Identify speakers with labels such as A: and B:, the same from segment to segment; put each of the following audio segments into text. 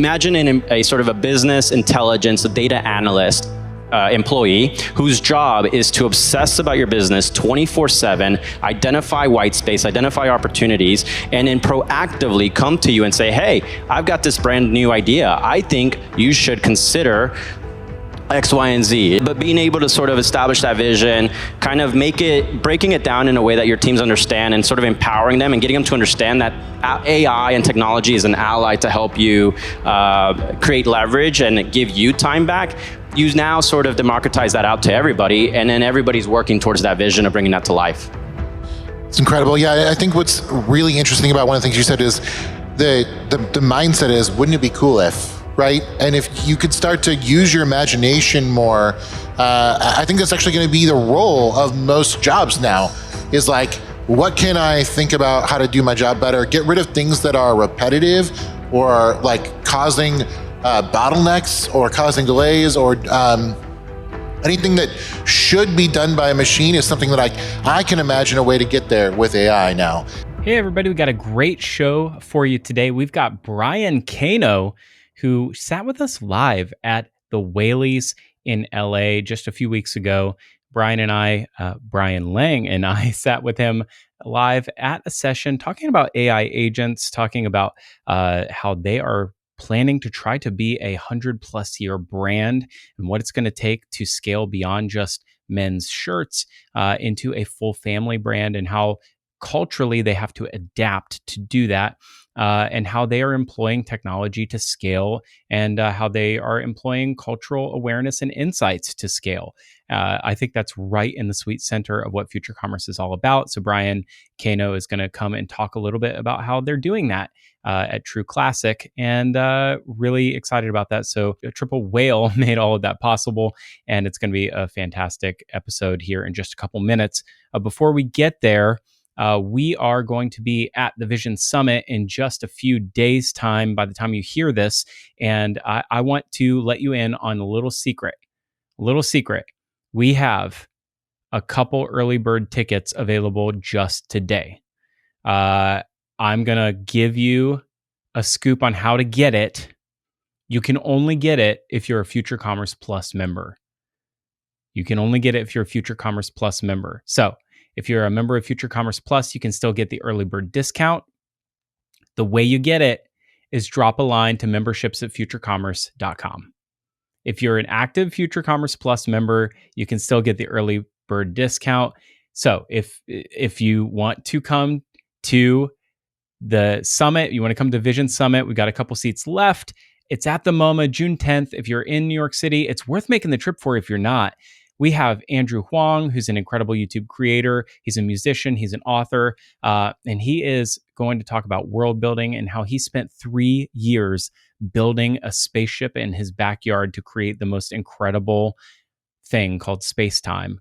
A: imagine a sort of a business intelligence, a data analyst, employee whose job is to obsess about your business 24/7, identify white space, identify opportunities, and then proactively come to you and say, hey, I've got this brand new idea. I think you should consider X, Y, and Z. But being able to sort of establish that vision, kind of breaking it down in a way that your teams understand and sort of empowering them and getting them to understand that AI and technology is an ally to help you create leverage and give you time back. You now sort of democratize that out to everybody, and then everybody's working towards that vision of bringing that to life.
B: It's incredible. Yeah, I think what's really interesting about one of the things you said is the mindset is, wouldn't it be cool if, right? And if you could start to use your imagination more, I think that's actually going to be the role of most jobs now, is like, what can I think about how to do my job better? Get rid of things that are repetitive or like causing bottlenecks or causing delays, or anything that should be done by a machine is something that I can imagine a way to get there with AI now.
C: Hey everybody, we got a great show for you today. We've got Bryan Cano, who sat with us live at the Whalies in LA just a few weeks ago. Bryan Lang and I sat with him live at a session talking about AI agents, talking about how they are planning to try to be 100+ year brand and what it's going to take to scale beyond just men's shirts into a full family brand, and how culturally they have to adapt to do that, and how they are employing technology to scale, and how they are employing cultural awareness and insights to scale. I think that's right in the sweet center of what future commerce is all about. So Bryan Cano is going to come and talk a little bit about how they're doing that at True Classic, and really excited about that. So a triple whale made all of that possible, and it's going to be a fantastic episode here in just a couple minutes. Before we get there, we are going to be at the Vision Summit in just a few days' time by the time you hear this. And I want to let you in on a little secret. We have a couple early bird tickets available just today. I'm going to give you a scoop on how to get it. You can only get it if you're a Future Commerce Plus member. So if you're a member of Future Commerce Plus, you can still get the early bird discount. The way you get it is drop a line to memberships@futurecommerce.com. If you're an active Future Commerce Plus member, you can still get the early bird discount. So if you want to come to the summit, you want to come to Vision Summit, we got a couple seats left. It's at the MoMA, June 10th. If you're in New York City, it's worth making the trip for if you're not. We have Andrew Huang, who's an incredible YouTube creator. He's a musician, he's an author, and he is going to talk about world building and how he spent 3 years building a spaceship in his backyard to create the most incredible thing called space-time,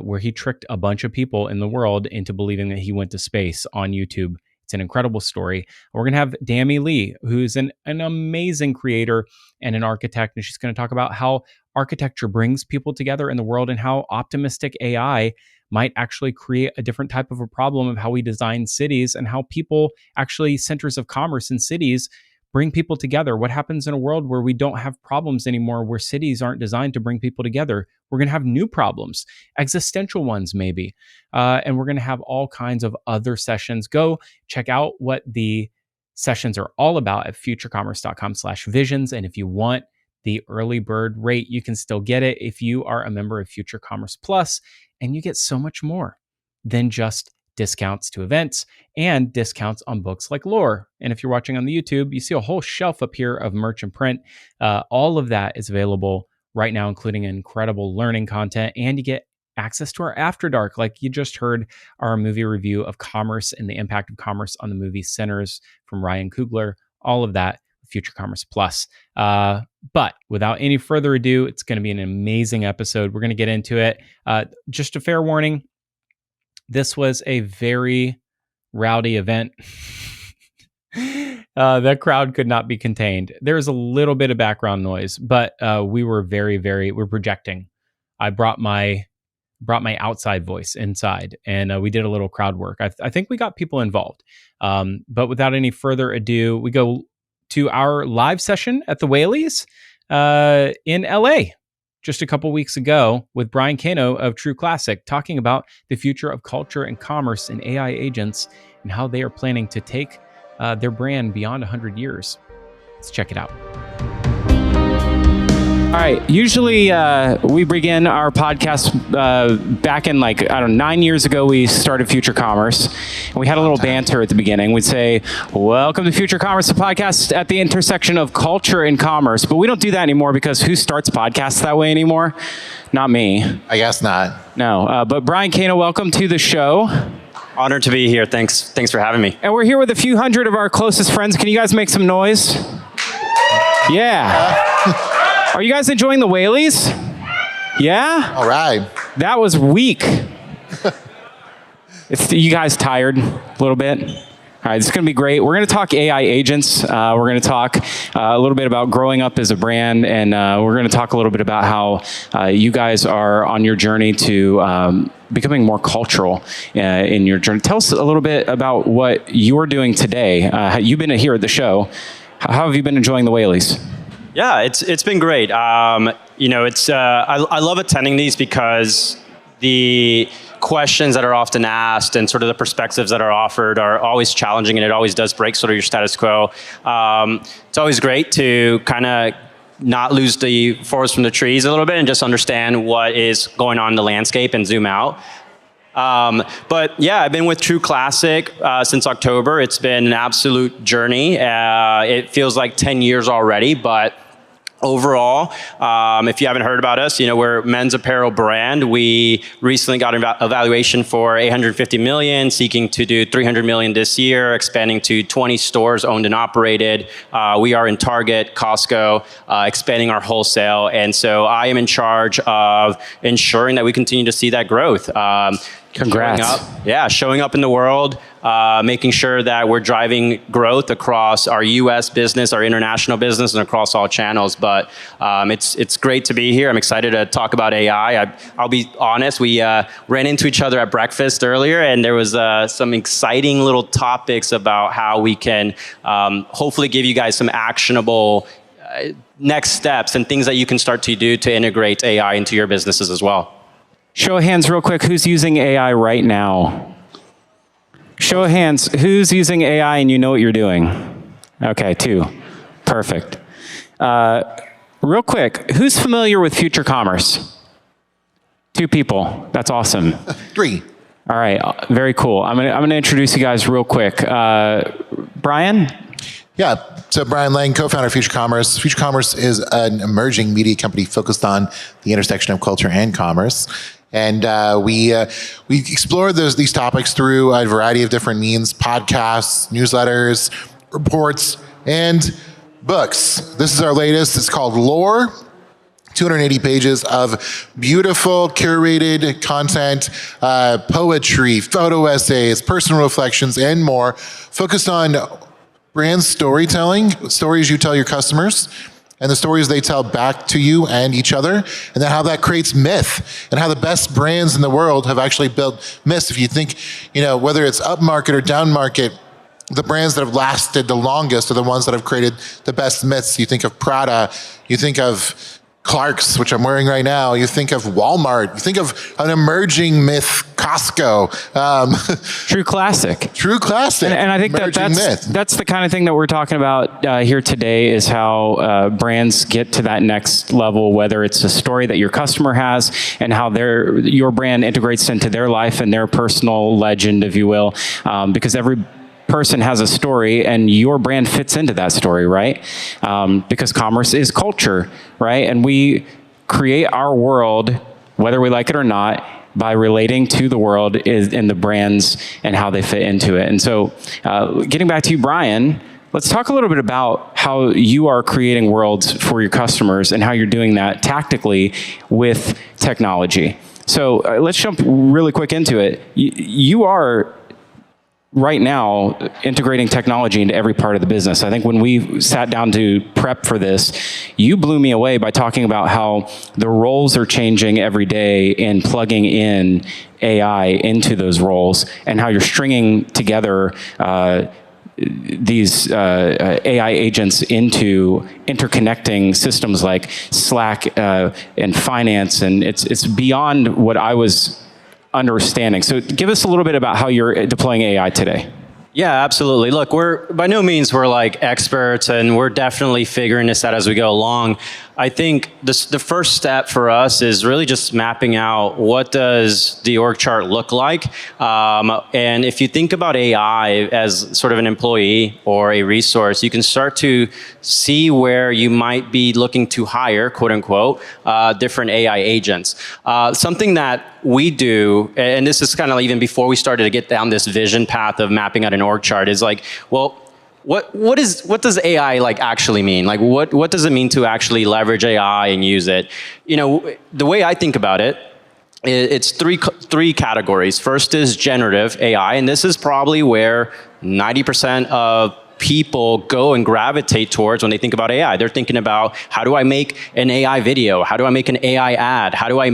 C: where he tricked a bunch of people in the world into believing that he went to space on YouTube. It's an incredible story. We're going to have Dami Lee, who's an amazing creator and an architect, and she's going to talk about how architecture brings people together in the world and how optimistic AI might actually create a different type of a problem of how we design cities, and how people actually, centers of commerce in cities, bring people together. What happens in a world where we don't have problems anymore, where cities aren't designed to bring people together? We're going to have new problems, existential ones maybe. And we're going to have all kinds of other sessions. Go check out what the sessions are all about at futurecommerce.com/visions. And if you want the early bird rate, you can still get it if you are a member of Future Commerce Plus, and you get so much more than just discounts to events and discounts on books like Lore. And if you're watching on the YouTube, you see a whole shelf up here of merch and print. All of that is available right now, including incredible learning content, and you get access to our After Dark, like you just heard our movie review of Commerce and the impact of commerce on the movie Sinners from Ryan Coogler. All of that, Future Commerce Plus. But without any further ado, it's going to be an amazing episode. We're going to get into it. Just a fair warning, this was a very rowdy event. That crowd could not be contained. There's a little bit of background noise, but we were we're projecting. I brought my outside voice inside, and we did a little crowd work. I think we got people involved. But without any further ado, we go to our live session at the Whalies in LA just a couple weeks ago with Bryan Cano of True Classic, talking about the future of culture and commerce and AI agents and how they are planning to take their brand beyond 100 years. Let's check it out. All right. Usually we begin our podcast back in 9 years ago, we started Future Commerce. And we had a little banter at the beginning. We'd say, welcome to Future Commerce, the podcast at the intersection of culture and commerce. But we don't do that anymore because who starts podcasts that way anymore? Not me.
B: I guess not.
C: No. But Bryan Cano, welcome to the show.
A: Honored to be here. Thanks for having me.
C: And we're here with a few hundred of our closest friends. Can you guys make some noise? Yeah. Are you guys enjoying the Whalies? Yeah?
B: All right.
C: That was weak. You guys tired a little bit? All right, it's going to be great. We're going to talk AI agents. We're going to talk a little bit about growing up as a brand, and we're going to talk a little bit about how you guys are on your journey to becoming more cultural in your journey. Tell us a little bit about what you're doing today. You've been here at the show. How have you been enjoying the Whalies?
A: Yeah, it's been great. I love attending these because the questions that are often asked and sort of the perspectives that are offered are always challenging, and it always does break sort of your status quo. It's always great to kind of not lose the forest from the trees a little bit and just understand what is going on in the landscape and zoom out. But yeah, I've been with True Classic since October. It's been an absolute journey. It feels like 10 years already, but overall, if you haven't heard about us, we're a men's apparel brand. We recently got a valuation for $850 million, seeking to do $300 million this year, expanding to 20 stores owned and operated. We are in Target, Costco, expanding our wholesale. And so I am in charge of ensuring that we continue to see that growth.
C: Congrats.
A: Showing up in the world, making sure that we're driving growth across our U.S. business, our international business, and across all channels. But it's great to be here. I'm excited to talk about AI. I'll be honest, we ran into each other at breakfast earlier, and there was some exciting little topics about how we can hopefully give you guys some actionable next steps and things that you can start to do to integrate AI into your businesses as well.
C: Show of hands real quick, who's using AI right now? Show of hands, who's using AI and you know what you're doing? Okay, 2. Perfect. Real quick, who's familiar with Future Commerce? 2 people. That's awesome.
B: 3.
C: All right, very cool. I'm gonna introduce you guys real quick. Bryan?
B: Yeah, so Brian Lang, co-founder of Future Commerce. Future Commerce is an emerging media company focused on the intersection of culture and commerce. And we explore these topics through a variety of different means: podcasts, newsletters, reports, and books. This is our latest. It's called Lore. 280 pages of beautiful, curated content, poetry, photo essays, personal reflections, and more, focused on brand storytelling, stories you tell your customers, and the stories they tell back to you and each other, and then how that creates myth, and how the best brands in the world have actually built myths. If you think, whether it's upmarket or downmarket, the brands that have lasted the longest are the ones that have created the best myths. You think of Prada, you think of Clark's, which I'm wearing right now. You think of Walmart. You think of an emerging myth, Costco.
C: True Classic.
B: True Classic.
C: And I think that's the kind of thing that we're talking about here today, is how brands get to that next level, whether it's a story that your customer has and how your brand integrates into their life and their personal legend, if you will, because every person has a story and your brand fits into that story, right? Because commerce is culture, right? And we create our world, whether we like it or not, by relating to the world and the brands and how they fit into it. And so getting back to you, Bryan, let's talk a little bit about how you are creating worlds for your customers and how you're doing that tactically with technology. So let's jump really quick into it. You are right now integrating technology into every part of the business. I think when we sat down to prep for this, you blew me away by talking about how the roles are changing every day and plugging in AI into those roles, and how you're stringing together
D: these AI agents into interconnecting systems like Slack and finance, and it's beyond what I was understanding. So give us a little bit about how you're deploying AI today.
A: Yeah, absolutely. Look, we're by no means we're like experts, and we're definitely figuring this out as we go along. I think the first step for us is really just mapping out what does the org chart look like. And if you think about AI as sort of an employee or a resource, you can start to see where you might be looking to hire, quote unquote, different AI agents. Something that we do, and this is kind of even before we started to get down this vision path of mapping out an org chart, is like, well, what does AI like actually mean? Like what does it mean to actually leverage AI and use it? You know, the way I think about it, it's three categories. First is generative AI, and this is probably where 90% of people go and gravitate towards when they think about AI. They're thinking about, how do I make an AI video? How do I make an AI ad? How do I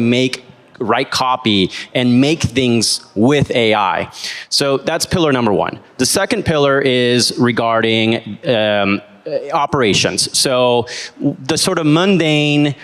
A: write copy and make things with AI? So that's pillar number one. The second pillar is regarding operations. So the sort of mundane,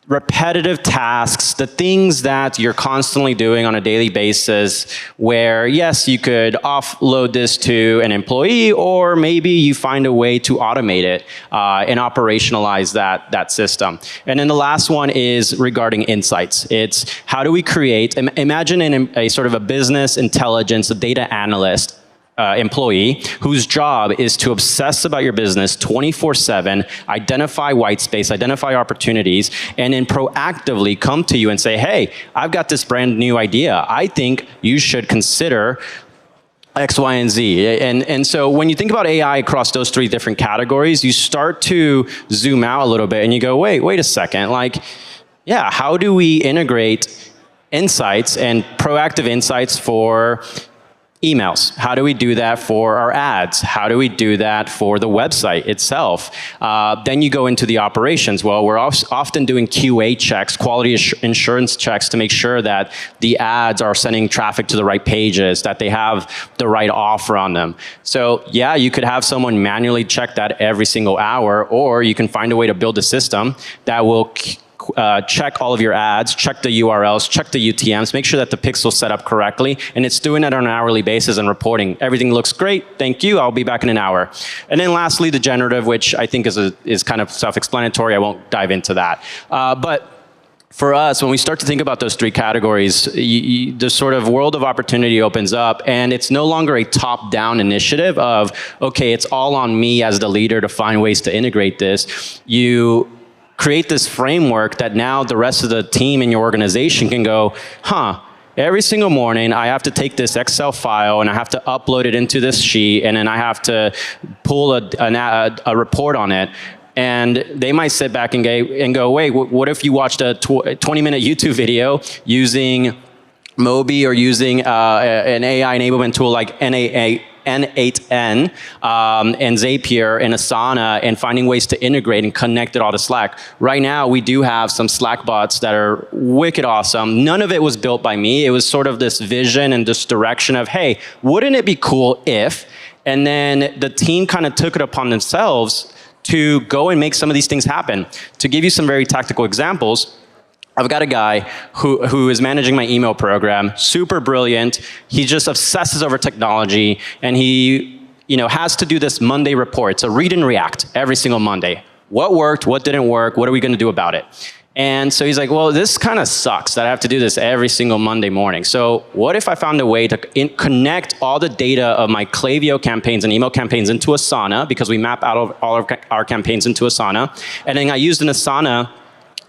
A: repetitive tasks, the things that you're constantly doing on a daily basis, where yes, you could offload this to an employee, or maybe you find a way to automate it and operationalize that system. And then the last one is regarding insights. It's how do we create, imagine a sort of a business intelligence, a data analyst, employee whose job is to obsess about your business 24/7, identify white space, identify opportunities, and then proactively come to you and say, hey, I've got this brand new idea. I think you should consider X, Y, and Z. And so when you think about AI across those three different categories, you start to zoom out a little bit and you go, wait a second, like, yeah, how do we integrate insights and proactive insights for emails? How do we do that for our ads? How do we do that for the website itself? Then you go into the operations. Well, we're often doing QA checks, quality assurance checks, to make sure that the ads are sending traffic to the right pages, that they have the right offer on them. So yeah, you could have someone manually check that every single hour, or you can find a way to build a system that will check all of your ads, check the URLs, check the UTMs, make sure that the pixel's set up correctly, and it's doing it on an hourly basis and reporting. Everything looks great, thank you, I'll be back in an hour. And then lastly, the generative, which I think is kind of self-explanatory. I won't dive into that. But for us, when we start to think about those three categories, the sort of world of opportunity opens up, and it's no longer a top-down initiative of, okay, it's all on me as the leader to find ways to integrate this. You create this framework that now the rest of the team in your organization can go, every single morning I have to take this Excel file and I have to upload it into this sheet, and then I have to pull a report on it. And they might sit back and go, wait, what if you watched a 20-minute YouTube video using Moby or using an AI enablement tool like N8N and Zapier and Asana, and finding ways to integrate and connect it all to Slack. Right now, we do have some Slack bots that are wicked awesome. None of it was built by me. It was sort of this vision and this direction of, hey, wouldn't it be cool if? And then the team kind of took it upon themselves to go and make some of these things happen. To give you some very tactical examples, I've got a guy who is managing my email program, super brilliant. He just obsesses over technology, and he has to do this Monday report. It's a read and react every single Monday. What worked, what didn't work, what are we gonna do about it? And so he's like, well, this kind of sucks that I have to do this every single Monday morning. So what if I found a way to connect all the data of my Klaviyo campaigns and email campaigns into Asana, because we map out all of our campaigns into Asana, and then I used an Asana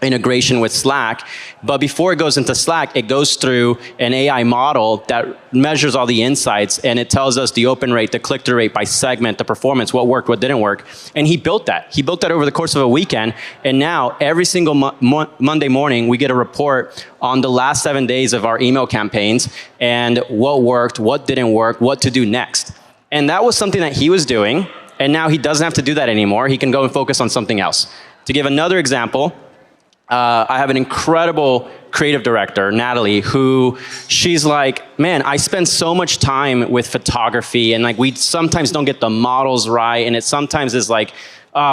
A: integration with Slack, but before it goes into Slack, it goes through an AI model that measures all the insights, and it tells us the open rate, the click-through rate by segment, the performance, what worked, what didn't work. And he built that. He built that over the course of a weekend, and now every single Monday morning, we get a report on the last 7 days of our email campaigns, and what worked, what didn't work, what to do next. And that was something that he was doing, and now he doesn't have to do that anymore. He can go and focus on something else. To give another example, I have an incredible creative director, Natalie, who she's like, man, I spend so much time with photography, and like we sometimes don't get the models right, and it sometimes is like,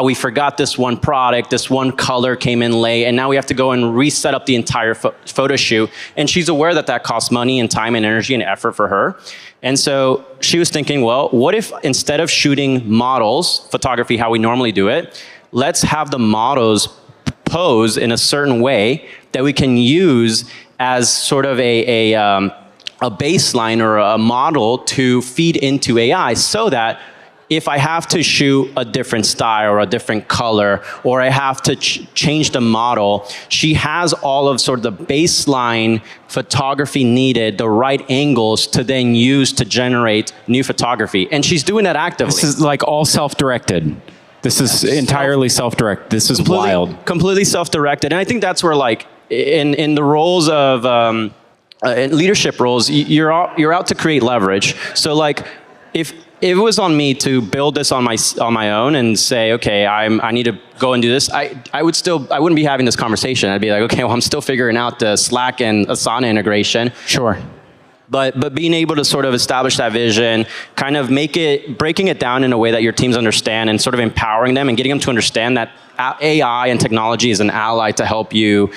A: we forgot this one product, this one color came in late, and now we have to go and reset up the entire photo shoot. And she's aware that that costs money and time and energy and effort for her. And so she was thinking, well, what if instead of shooting models, photography, how we normally do it, let's have the models pose in a certain way that we can use as sort of a baseline or a model to feed into AI, so that if I have to shoot a different style or a different color, or I have to change the model, she has all of sort of the baseline photography needed, the right angles to then use to generate new photography. And she's doing that actively.
D: This is like all self-directed. This is entirely self-directed. This is wild.
A: Completely self-directed. And I think that's where, like, in the roles of in leadership roles, you're out to create leverage. So like, if it was on me to build this on my own and say, okay, I need to go and do this, I wouldn't be having this conversation. I'd be like, okay, well, I'm still figuring out the Slack and Asana integration.
D: Sure.
A: But being able to sort of establish that vision, kind of breaking it down in a way that your teams understand, and sort of empowering them and getting them to understand that AI and technology is an ally to help you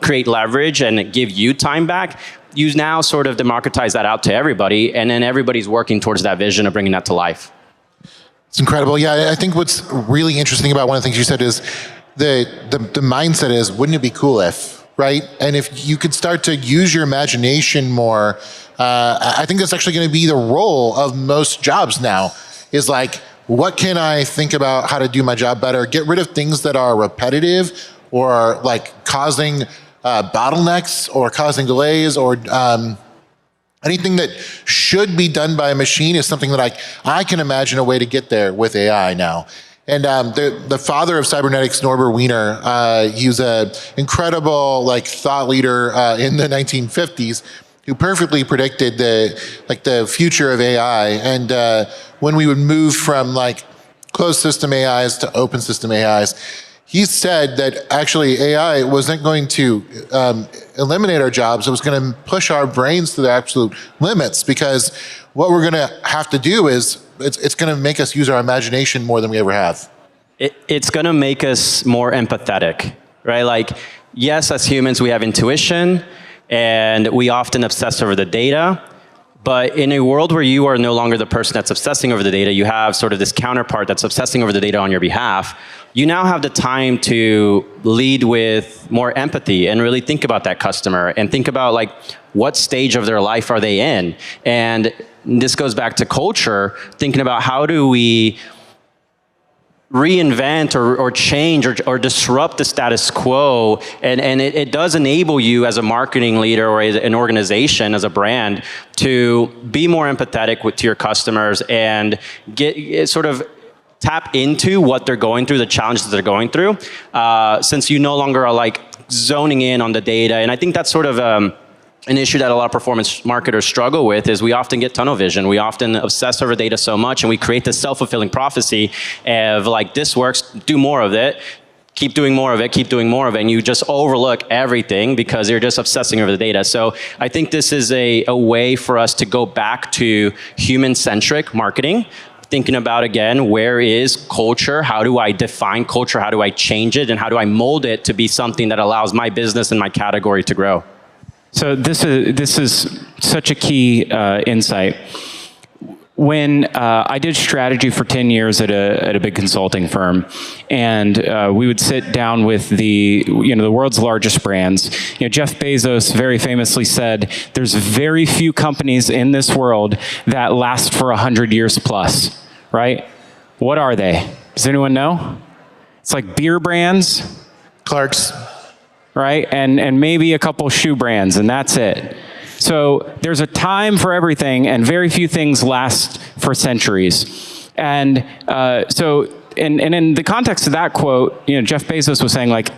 A: create leverage and give you time back. You now sort of democratize that out to everybody, and then everybody's working towards that vision of bringing that to life.
B: It's incredible. Yeah, I think what's really interesting about one of the things you said is the mindset is, wouldn't it be cool if, right? And if you could start to use your imagination more, I think that's actually going to be the role of most jobs now, is like, what can I think about how to do my job better? Get rid of things that are repetitive or like causing bottlenecks or causing delays, or anything that should be done by a machine is something that I can imagine a way to get there with AI now. And the father of cybernetics, Norbert Wiener, he was an incredible like thought leader in the 1950s, who perfectly predicted the future of AI, and when we would move from like closed system AIs to open system AIs. He said that actually AI wasn't going to eliminate our jobs. It was going to push our brains to the absolute limits, because what we're going to have to do is it's going to make us use our imagination more than we ever have.
A: It's going to make us more empathetic, right? Like, yes, as humans, we have intuition, and we often obsess over the data. But in a world where you are no longer the person that's obsessing over the data, you have sort of this counterpart that's obsessing over the data on your behalf. You now have the time to lead with more empathy and really think about that customer and think about like, what stage of their life are they in? And this goes back to culture, thinking about how do we reinvent or change or disrupt the status quo, and it does enable you as a marketing leader or as an organization, as a brand, to be more empathetic to your customers and get sort of tap into what they're going through, the challenges they're going through, since you no longer are like zoning in on the data. And I think that's sort of an issue that a lot of performance marketers struggle with, is we often get tunnel vision. We often obsess over data so much, and we create this self-fulfilling prophecy of like, this works, do more of it, keep doing more of it, keep doing more of it, and you just overlook everything because you're just obsessing over the data. So I think this is a way for us to go back to human-centric marketing, thinking about, again, where is culture? How do I define culture? How do I change it? And how do I mold it to be something that allows my business and my category to grow?
D: So this is such a key insight. When I did strategy for 10 years at a big consulting firm, and we would sit down with the world's largest brands. Jeff Bezos very famously said, "There's very few companies in this world that last for 100 years plus." Right? What are they? Does anyone know? It's like beer brands,
B: Clark's.
D: Right? And maybe a couple shoe brands, and that's it. So there's a time for everything, and very few things last for centuries. And so in the context of that quote, Jeff Bezos was saying, like,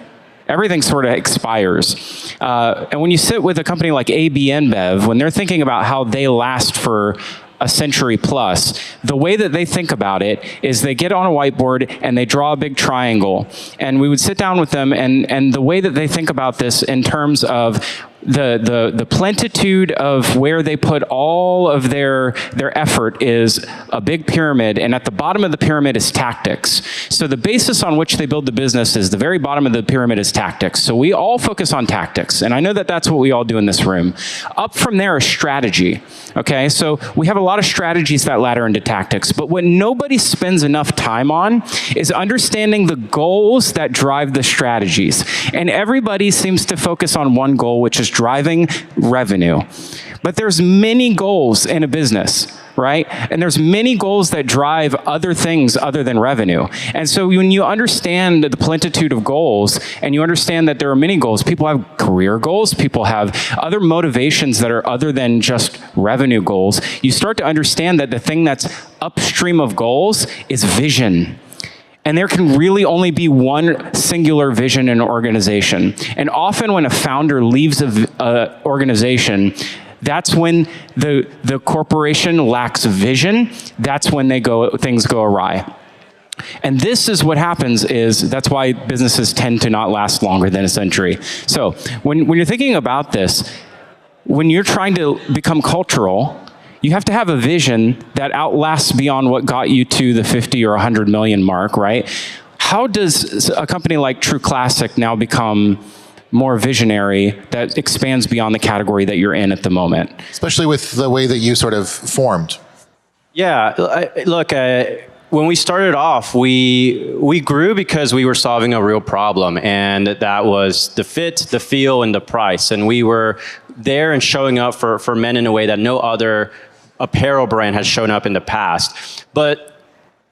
D: everything sort of expires. And when you sit with a company like AB InBev, when they're thinking about how they last for a century plus, the way that they think about it is they get on a whiteboard and they draw a big triangle. And we would sit down with them, and the way that they think about this in terms of the plentitude of where they put all of their effort is a big pyramid, and at the bottom of the pyramid is tactics. So the basis on which they build the business is the very bottom of the pyramid is tactics. So we all focus on tactics, and I know that that's what we all do in this room. Up from there is strategy, okay? So we have a lot of strategies that ladder into tactics, but what nobody spends enough time on is understanding the goals that drive the strategies. And everybody seems to focus on one goal, which is driving revenue. But there's many goals in a business, right? And there's many goals that drive other things other than revenue. And so when you understand the plentitude of goals, and you understand that there are many goals, people have career goals, people have other motivations that are other than just revenue goals, you start to understand that the thing that's upstream of goals is vision. And there can really only be one singular vision in an organization. And often when a founder leaves an organization, that's when the corporation lacks vision. That's when things go awry. And this is what happens that's why businesses tend to not last longer than a century. So when you're thinking about this, when you're trying to become cultural, you have to have a vision that outlasts beyond what got you to the 50 or 100 million mark, right? How does a company like True Classic now become more visionary that expands beyond the category that you're in at the moment?
B: Especially with the way that you sort of formed.
A: Yeah, look, when we started off, we grew because we were solving a real problem, and that was the fit, the feel, and the price. And we were there and showing up for men in a way that no other apparel brand has shown up in the past. But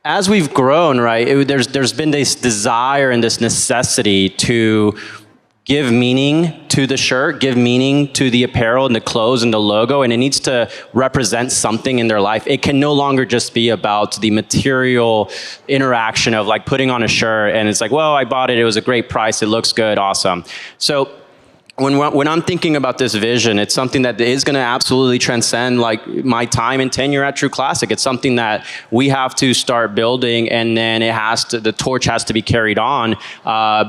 A: as we've grown, right, there's been this desire and this necessity to give meaning to the shirt, give meaning to the apparel and the clothes and the logo, and it needs to represent something in their life. It can no longer just be about the material interaction of like putting on a shirt and it's like, well, I bought it, it was a great price, it looks good, awesome. So when I'm thinking about this vision, it's something that is going to absolutely transcend like my time and tenure at True Classic. It's something that we have to start building, and then the torch has to be carried on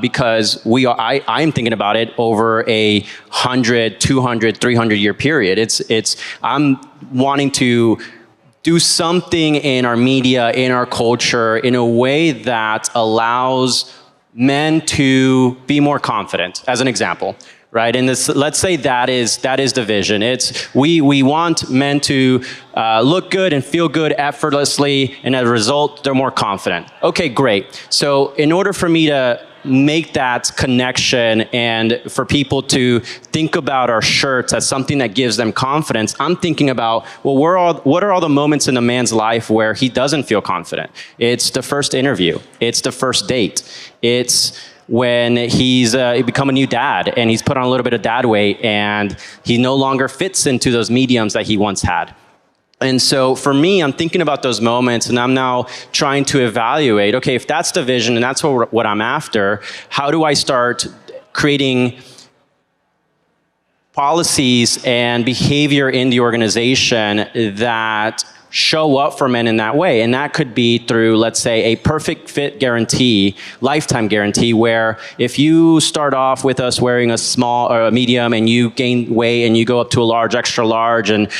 A: because I'm thinking about it over a 100, 200, 300 year period. I'm wanting to do something in our media, in our culture, in a way that allows men to be more confident, as an example. Right, and let's say that is the vision. We want men to look good and feel good effortlessly, and as a result, they're more confident. Okay, great. So in order for me to make that connection and for people to think about our shirts as something that gives them confidence, I'm thinking about, well, what are all the moments in a man's life where he doesn't feel confident? It's the first interview. It's the first date. It's when he's become a new dad and he's put on a little bit of dad weight and he no longer fits into those mediums that he once had. And so for me, I'm thinking about those moments and I'm now trying to evaluate, okay, if that's the vision and that's what I'm after, how do I start creating policies and behavior in the organization that show up for men in that way? And that could be through, let's say, a perfect fit guarantee, lifetime guarantee, where if you start off with us wearing a small or a medium and you gain weight and you go up to a large, extra large, and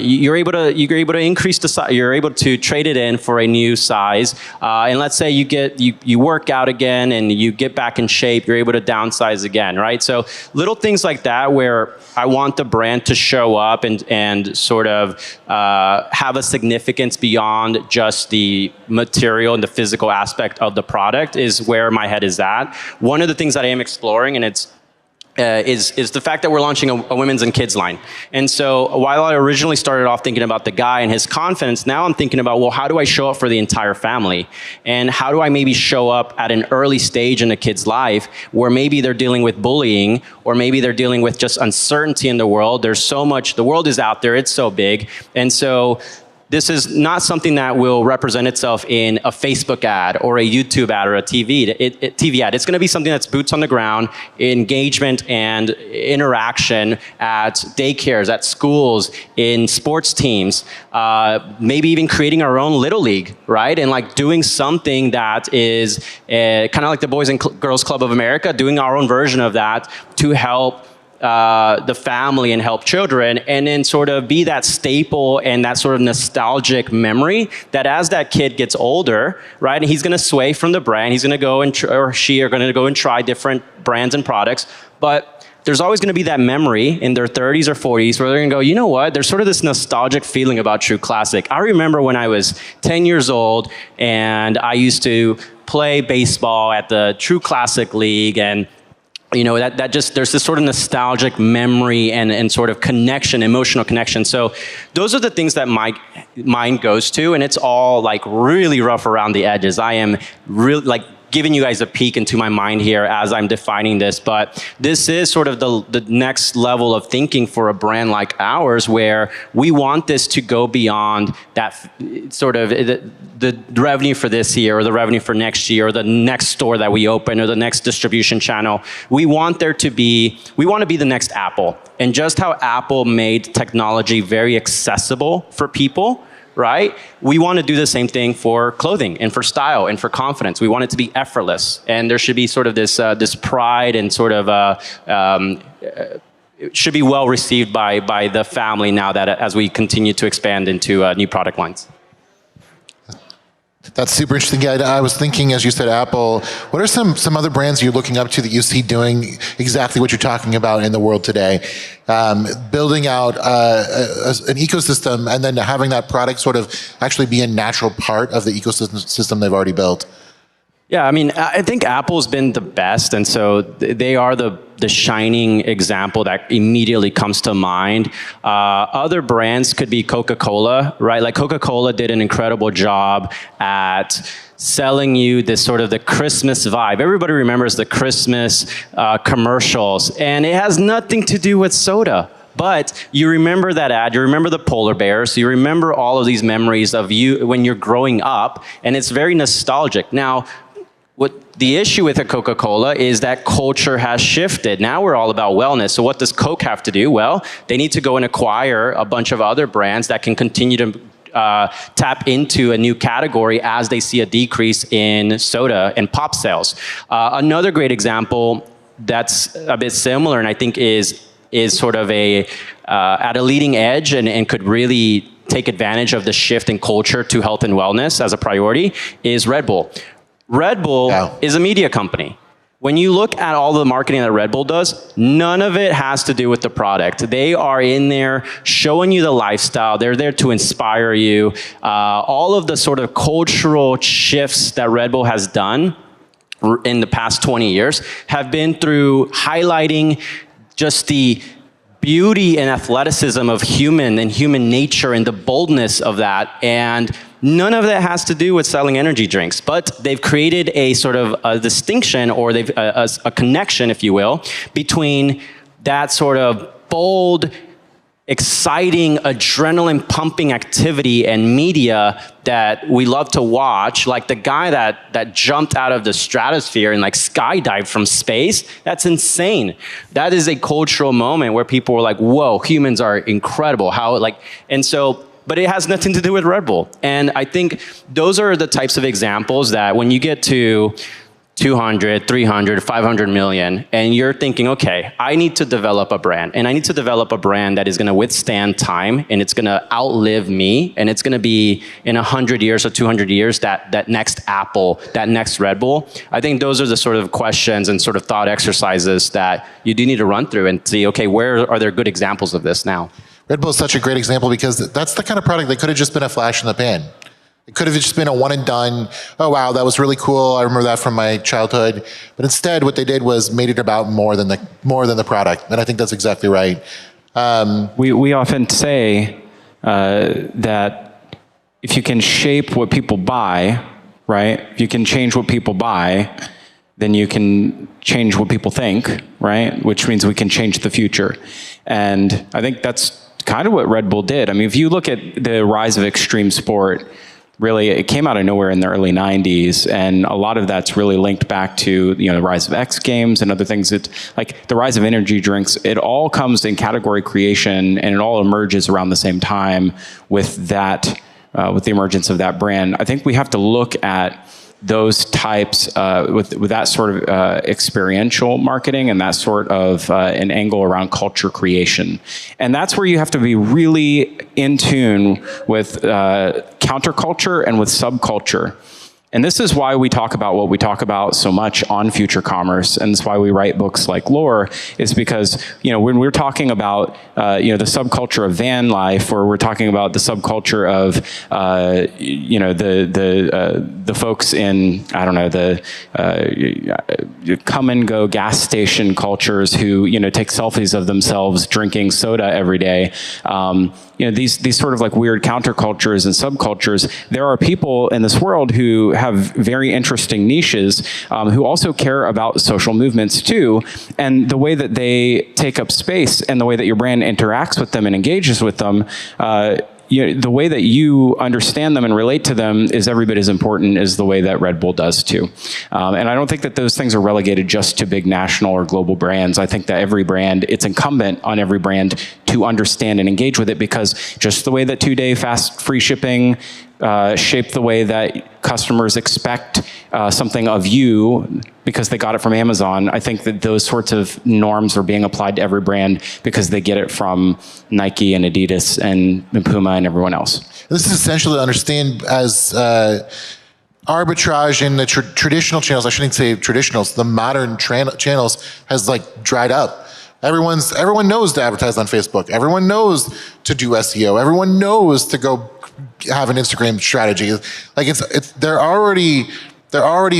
A: you're able to increase the size, you're able to trade it in for a new size. And let's say you work out again and you get back in shape, you're able to downsize again, right? So little things like that where I want the brand to show up and sort of have a significance beyond just the material and the physical aspect of the product is where my head is at. One of the things that I am exploring, and it's is the fact that we're launching a women's and kids line. And so while I originally started off thinking about the guy and his confidence, now I'm thinking about, well, how do I show up for the entire family? And how do I maybe show up at an early stage in a kid's life where maybe they're dealing with bullying, or maybe they're dealing with just uncertainty in the world. There's so much, the world is out there, it's so big. And so this is not something that will represent itself in a Facebook ad or a YouTube ad or a TV ad. It's going to be something that's boots on the ground, engagement and interaction at daycares, at schools, in sports teams, maybe even creating our own little league, right? And like doing something that is kind of like the Boys and Girls Club of America, doing our own version of that to help the family and help children, and then sort of be that staple and that sort of nostalgic memory that as that kid gets older, right, and he's going to sway from the brand, he's going to go and or she are going to go and try different brands and products, but there's always going to be that memory in their 30s or 40s where they're going to go, you know what, there's sort of this nostalgic feeling about True Classic. I remember when I was 10 years old and I used to play baseball at the True Classic League, and you know, that just, there's this sort of nostalgic memory and sort of connection, emotional connection. So those are the things that my mind goes to, and it's all like really rough around the edges. I am really like giving you guys a peek into my mind here as I'm defining this, but this is sort of the next level of thinking for a brand like ours, where we want this to go beyond that sort of the revenue for this year or the revenue for next year or the next store that we open or the next distribution channel. We want to be the next Apple. And just how Apple made technology very accessible for people, right? We want to do the same thing for clothing and for style and for confidence. We want it to be effortless, and there should be sort of this pride and sort of it should be well received by the family now that as we continue to expand into new product lines.
B: That's super interesting. Yeah, I was thinking, as you said, Apple, what are some other brands you're looking up to that you see doing exactly what you're talking about in the world today? Building out an ecosystem and then having that product sort of actually be a natural part of the ecosystem they've already built.
A: Yeah, I mean, I think Apple's been the best, and so they are the shining example that immediately comes to mind. Other brands could be Coca-Cola, right? Like Coca-Cola did an incredible job at selling you this sort of the Christmas vibe. Everybody remembers the Christmas commercials, and it has nothing to do with soda. But you remember that ad, you remember the polar bears, so you remember all of these memories of you when you're growing up, and it's very nostalgic. Now, what the issue with a Coca-Cola is that culture has shifted. Now we're all about wellness. So what does Coke have to do? Well, they need to go and acquire a bunch of other brands that can continue to tap into a new category as they see a decrease in soda and pop sales. Another great example that's a bit similar, and I think is sort of at a leading edge and could really take advantage of the shift in culture to health and wellness as a priority, is Red Bull. Red Bull is a media company. When you look at all the marketing that Red Bull does, none of it has to do with the product. They are in there showing you the lifestyle. They're there to inspire you. All of the sort of cultural shifts that Red Bull has done in the past 20 years have been through highlighting just the beauty and athleticism of human nature and the boldness of that. And none of that has to do with selling energy drinks, but they've created a sort of a distinction, or they've a connection, if you will, between that sort of bold, exciting, adrenaline-pumping activity and media that we love to watch, like the guy that jumped out of the stratosphere and like skydived from space. That's insane. That is a cultural moment where people were like, whoa, humans are incredible. But it has nothing to do with Red Bull. And I think those are the types of examples that when you get to 200, 300, 500 million, and you're thinking, okay, I need to develop a brand, and I need to develop a brand that is going to withstand time, and it's going to outlive me, and it's going to be in 100 years or 200 years that next Apple, that next Red Bull. I think those are the sort of questions and sort of thought exercises that you do need to run through and see, okay, where are there good examples of this now?
B: Red Bull is such a great example because that's the kind of product that could have just been a flash in the pan. It could have just been a one and done, oh wow, that was really cool, I remember that from my childhood. But instead what they did was made it about more than the product. And I think that's exactly right.
D: We often say that if you can shape what people buy, right? If you can change what people buy, then you can change what people think, right? Which means we can change the future. And I think that's kind of what Red Bull did. I mean, if you look at the rise of extreme sport, really, it came out of nowhere in the early 90s, and a lot of that's really linked back to, you know, the rise of X Games and other things. It's like the rise of energy drinks. It all comes in category creation, and it all emerges around the same time with that, with the emergence of that brand. I think we have to look at those types with that sort of experiential marketing and that sort of an angle around culture creation. And that's where you have to be really in tune with counterculture and with subculture. And this is why we talk about what we talk about so much on Future Commerce, and it's why we write books like Lore, is because, you know, when we're talking about, you know, the subculture of van life, or we're talking about the subculture of, you know, the folks in, I don't know, the come and go gas station cultures who, you know, take selfies of themselves drinking soda every day. You know, these sort of like weird countercultures and subcultures, there are people in this world who have very interesting niches, who also care about social movements too, and the way that they take up space and the way that your brand interacts with them and engages with them, you know, the way that you understand them and relate to them is every bit as important as the way that Red Bull does too. And I don't think that those things are relegated just to big national or global brands. I think that every brand, it's incumbent on every brand to understand and engage with it, because just the way that 2-day fast free shipping shape the way that customers expect something of you because they got it from Amazon, I think that those sorts of norms are being applied to every brand because they get it from Nike and Adidas and Puma and everyone else.
B: This is essentially to understand as arbitrage in the traditional channels, I shouldn't say traditionals, the modern channels has like dried up. Everyone knows to advertise on Facebook. Everyone knows to do SEO. Everyone knows to go have an Instagram strategy. Like they're already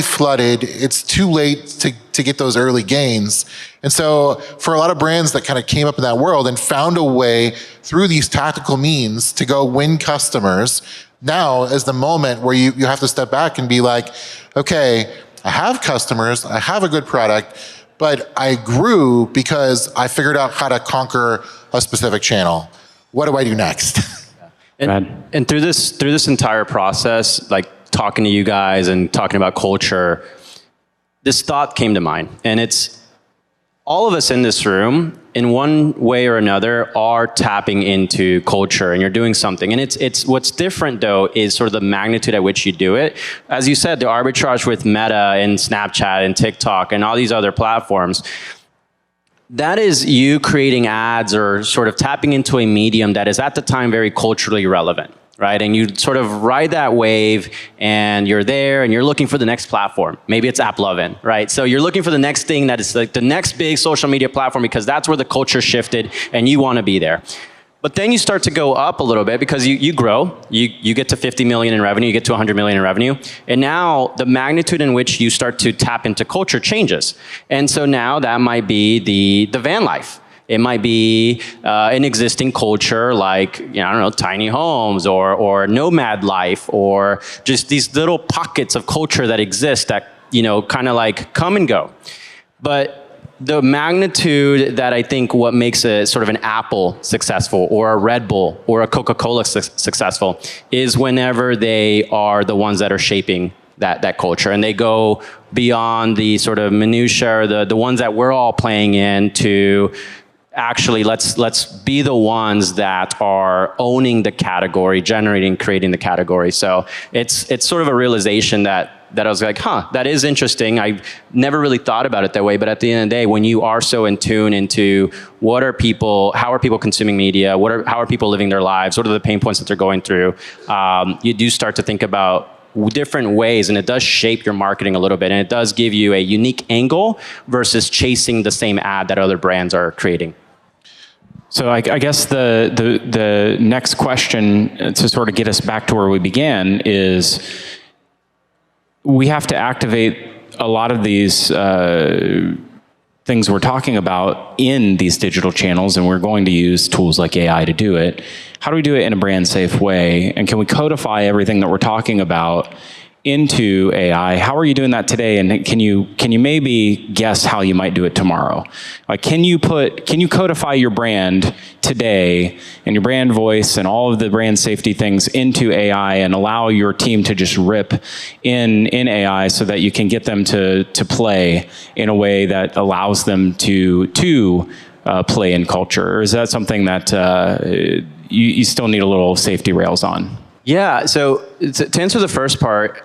B: flooded. It's too late to get those early gains. And so for a lot of brands that kind of came up in that world and found a way through these tactical means to go win customers, now is the moment where you have to step back and be like, okay, I have customers, I have a good product, but I grew because I figured out how to conquer a specific channel. What do I do next?
A: And through this entire process, like talking to you guys and talking about culture, this thought came to mind. And it's all of us in this room, in one way or another, are tapping into culture, and you're doing something. And it's what's different though is sort of the magnitude at which you do it. As you said, the arbitrage with Meta and Snapchat and TikTok and all these other platforms, that is you creating ads or sort of tapping into a medium that is at the time very culturally relevant, right? And you sort of ride that wave and you're there and you're looking for the next platform. Maybe it's AppLovin, right? So you're looking for the next thing that is like the next big social media platform because that's where the culture shifted and you want to be there. But then you start to go up a little bit because you grow, you get to 50 million in revenue, you get to 100 million in revenue, and now the magnitude in which you start to tap into culture changes. And so now that might be the van life. It might be an existing culture like, you know, I don't know, tiny homes or nomad life, or just these little pockets of culture that exist that, you know, kind of like come and go. But the magnitude that I think what makes a sort of an Apple successful or a Red Bull or a Coca-Cola successful is whenever they are the ones that are shaping that culture, and they go beyond the sort of minutiae or the ones that we're all playing in to actually let's be the ones that are owning the category, generating, creating the category. So it's sort of a realization that I was like, that is interesting. I've never really thought about it that way. But at the end of the day, when you are so in tune into how are people consuming media, how are people living their lives, what are the pain points that they're going through, you do start to think about different ways, and it does shape your marketing a little bit, and it does give you a unique angle versus chasing the same ad that other brands are creating.
D: So I guess the next question to sort of get us back to where we began is, we have to activate a lot of these things we're talking about in these digital channels, and we're going to use tools like AI to do it. How do we do it in a brand safe way? And can we codify everything that we're talking about into AI. How are you doing that today? And can you maybe guess how you might do it tomorrow? Like, can you codify your brand today and your brand voice and all of the brand safety things into AI and allow your team to just rip in AI so that you can get them to play in a way that allows them to play in culture? Or is that something that you still need a little safety rails on?
A: Yeah, so to answer the first part,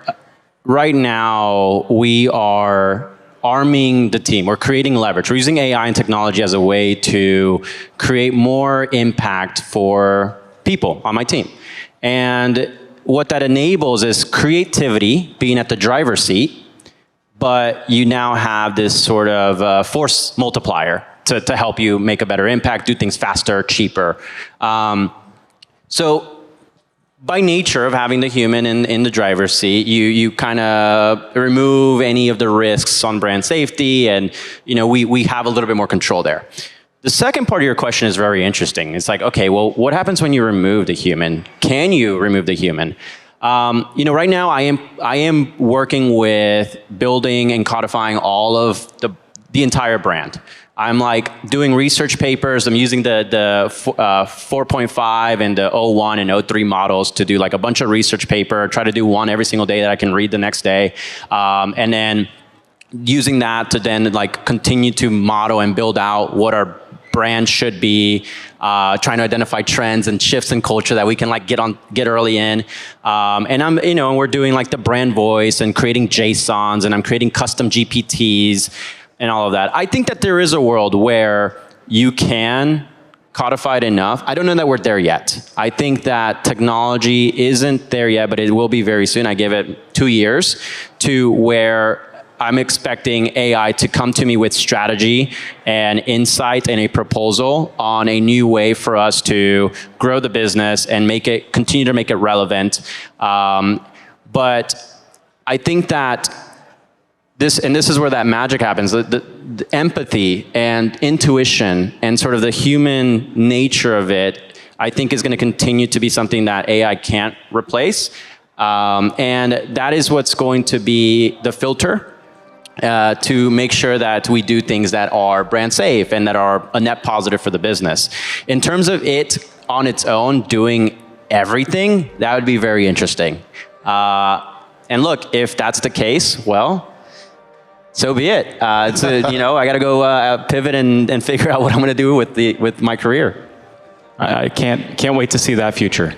A: right now we are arming the team. We're creating leverage. We're using AI and technology as a way to create more impact for people on my team. And what that enables is creativity being at the driver's seat, but you now have this sort of force multiplier to help you make a better impact, do things faster, cheaper. So by nature of having the human in the driver's seat, you kind of remove any of the risks on brand safety, and we have a little bit more control there. The second part of your question is very interesting. It's like, okay, well, what happens when you remove the human? Can you remove the human? Right now I am working with building and codifying all of the entire brand. I'm like doing research papers. I'm using the 4.5 and the 01 and 03 models to do like a bunch of research paper, try to do one every single day that I can read the next day. And then using that to then like continue to model and build out what our brand should be, trying to identify trends and shifts in culture that we can like get early in. And we're doing like the brand voice and creating JSONs, and I'm creating custom GPTs and all of that. I think that there is a world where you can codify it enough. I don't know that we're there yet. I think that technology isn't there yet, but it will be very soon. I give it 2 years to where I'm expecting AI to come to me with strategy and insight and a proposal on a new way for us to grow the business and continue to make it relevant. But I think that this is where that magic happens. The empathy and intuition and sort of the human nature of it, I think, is going to continue to be something that AI can't replace. And that is what's going to be the filter to make sure that we do things that are brand safe and that are a net positive for the business. In terms of it on its own doing everything, that would be very interesting. And look, if that's the case, well, so be it. I got to go pivot and figure out what I'm going to do with my career.
D: I can't wait to see that future.